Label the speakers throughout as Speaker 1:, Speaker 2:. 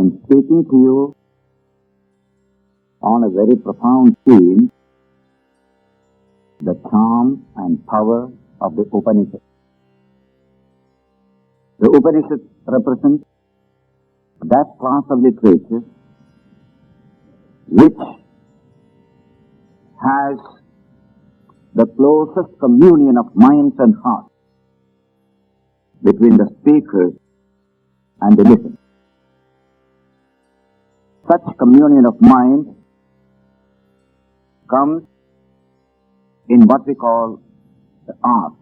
Speaker 1: am speaking to you on a very profound theme, the charm and power of the Upanishad. The Upanishad represents that class of literature which has the closest communion of minds and hearts between the speaker and the listener. Such communion of minds comes in what we call the art,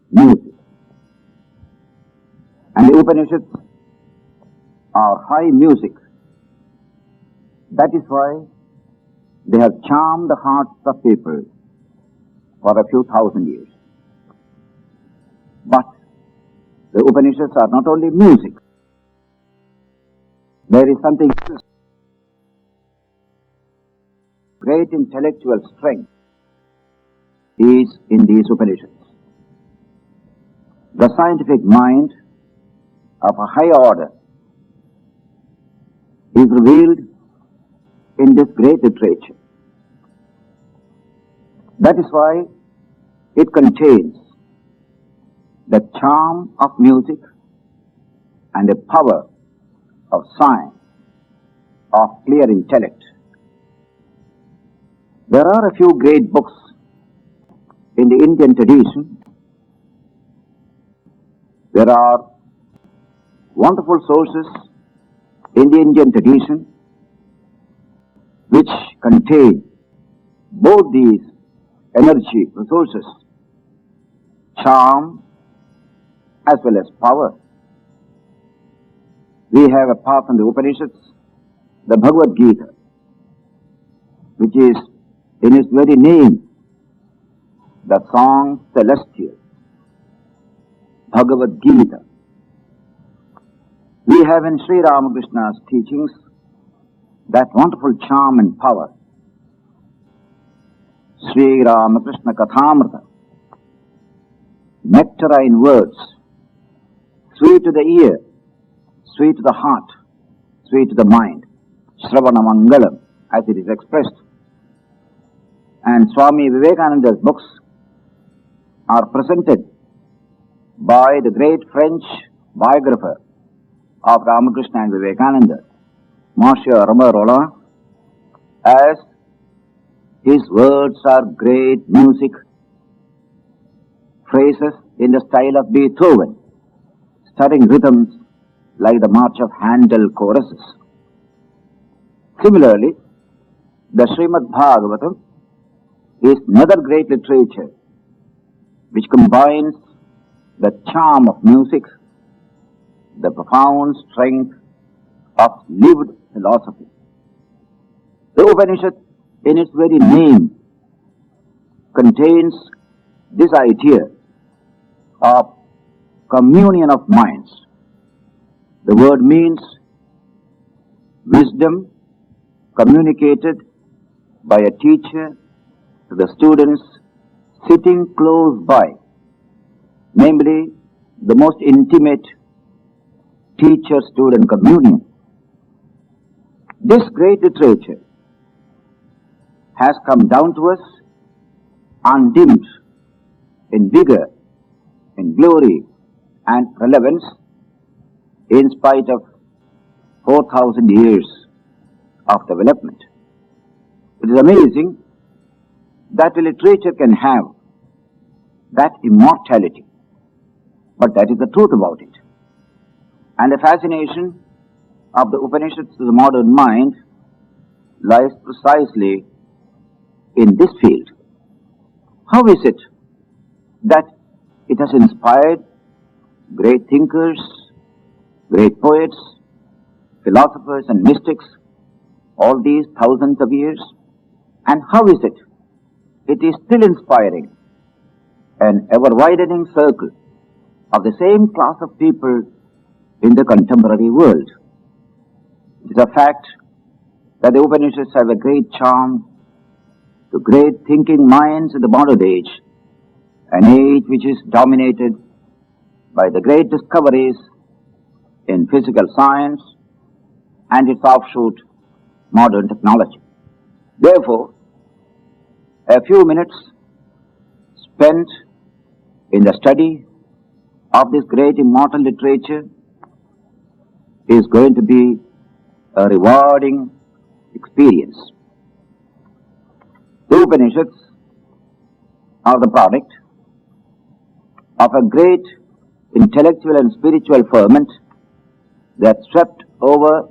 Speaker 1: music. And the Upanishads are high music. That is why they have charmed the hearts of people for a few thousand years. But the Upanishads are not only music. There is something else. Great intellectual strength is in these Upanishads. The scientific mind of a high order is revealed in this great literature. That is why it contains the charm of music and the power of science, of clear intellect. There are a few great books in the Indian tradition. There are wonderful sources in the Indian tradition which contain both these energy resources, charm as well as power. We have, apart from the Upanishads, the Bhagavad Gita, which is in its very name the song celestial, Bhagavad Gita. We have in Sri Ramakrishna's teachings that wonderful charm and power, Sri Ramakrishna Kathamrita, nectarine words, sweet to the ear, sweet to the heart, sweet to the mind, Shravana Mangalam, as it is expressed. And Swami Vivekananda's books are presented by the great French biographer of Ramakrishna and Vivekananda, Monsieur Roland, as his words are great music, phrases in the style of Beethoven, stirring rhythms like the march of Handel choruses. Similarly, the Srimad Bhagavatam is another great literature which combines the charm of music, the profound strength of lived philosophy. The Upanishad, in its very name, contains this idea of communion of minds. The word means wisdom communicated by a teacher to the students sitting close by, namely the most intimate teacher-student communion. This great literature has come down to us undimmed in vigor, in glory and relevance, in spite of 4,000 years of development. It is amazing that a literature can have that immortality, but that is the truth about it. And the fascination of the Upanishads to the modern mind lies precisely in this field. How is it that it has inspired great thinkers, great poets, philosophers and mystics all these thousands of years? And how is it it is still inspiring an ever-widening circle of the same class of people in the contemporary world? It is a fact that the Upanishads have a great charm to great thinking minds in the modern age, an age which is dominated by the great discoveries in physical science, and its offshoot, modern technology. Therefore, a few minutes spent in the study of this great immortal literature is going to be a rewarding experience. The Upanishads are the product of a great intellectual and spiritual ferment that swept over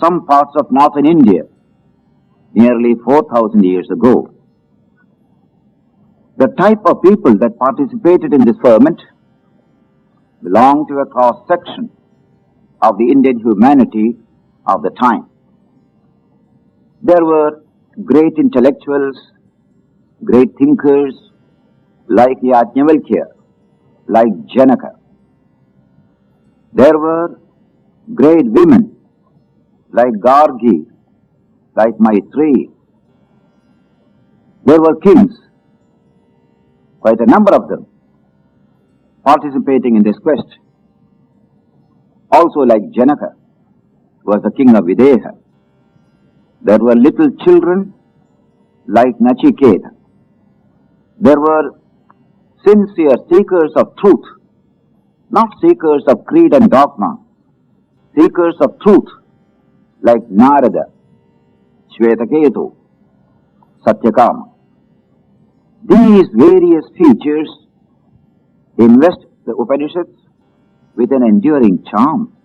Speaker 1: some parts of northern India nearly 4,000 years ago. The type of people that participated in this ferment belonged to a cross-section of the Indian humanity of the time. There were great intellectuals, great thinkers like Yajnavalkya, like Janaka. There were great women like Gargi, like Maitreyi. There were kings, quite a number of them, participating in this quest. Also like Janaka, who was the king of Videha. There were little children like Nachiketa. There were sincere seekers of truth, not seekers of creed and dogma, seekers of truth like Narada, Shvetaketu, Satyakama. These various features invest the Upanishads with an enduring charm.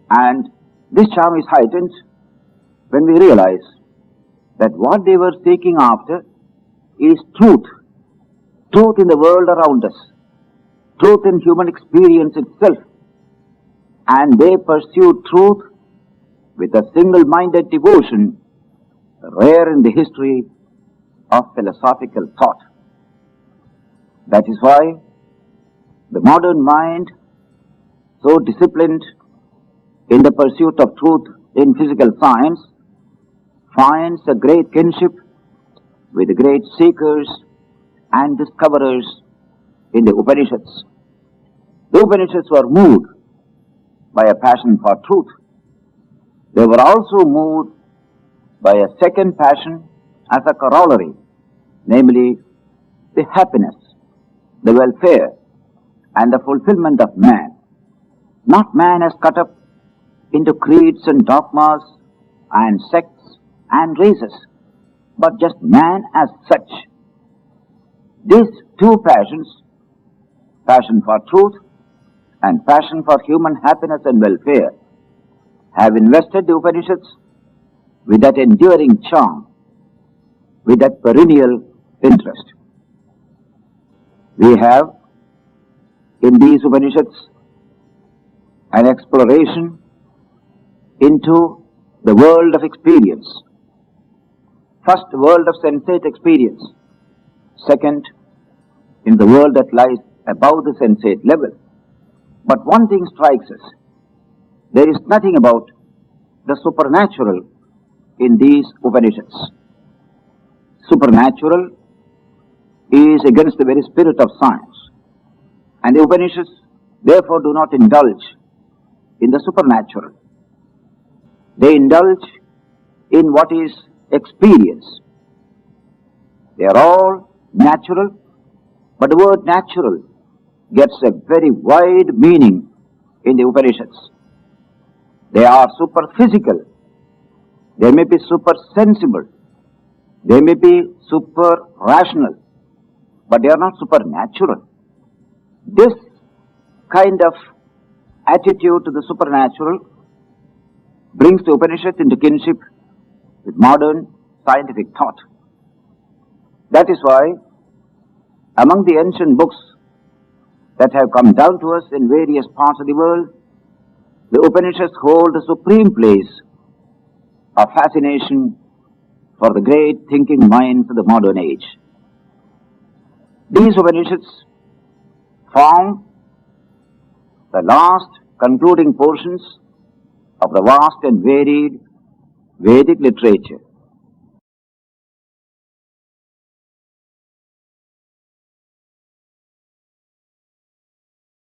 Speaker 1: And this charm is heightened when we realize that what they were seeking after is truth. Truth in the world around us. Truth in human experience itself. And they pursued truth with a single-minded devotion rare in the history of philosophical thought. That is why the modern mind, so disciplined in the pursuit of truth in physical science, finds a great kinship with the great seekers and discoverers in the Upanishads. The Upanishads were moved by a passion for truth. They were also moved by a second passion as a corollary, namely the happiness, the welfare, and the fulfillment of man. Not man as cut up into creeds and dogmas and sects and races, but just man as such. These two passions, passion for truth and passion for human happiness and welfare, have invested the Upanishads with that enduring charm, with that perennial interest. We have in these Upanishads an exploration into the world of experience. First, the world of sensate experience. Second, in the world that lies above the sensate level. But one thing strikes us. There is nothing about the supernatural in these Upanishads. Supernatural is against the very spirit of science. And the Upanishads therefore do not indulge in the supernatural. They indulge in what is experience. They are all natural, but the word natural gets a very wide meaning in the Upanishads. They are superphysical. They may be supersensible. They may be super rational, but they are not supernatural. This kind of attitude to the supernatural brings the Upanishads into kinship with modern scientific thought. That is why among the ancient books that have come down to us in various parts of the world, the Upanishads hold a supreme place of fascination for the great thinking minds of the modern age. These Upanishads form the last concluding portions of the vast and varied Vedic literature.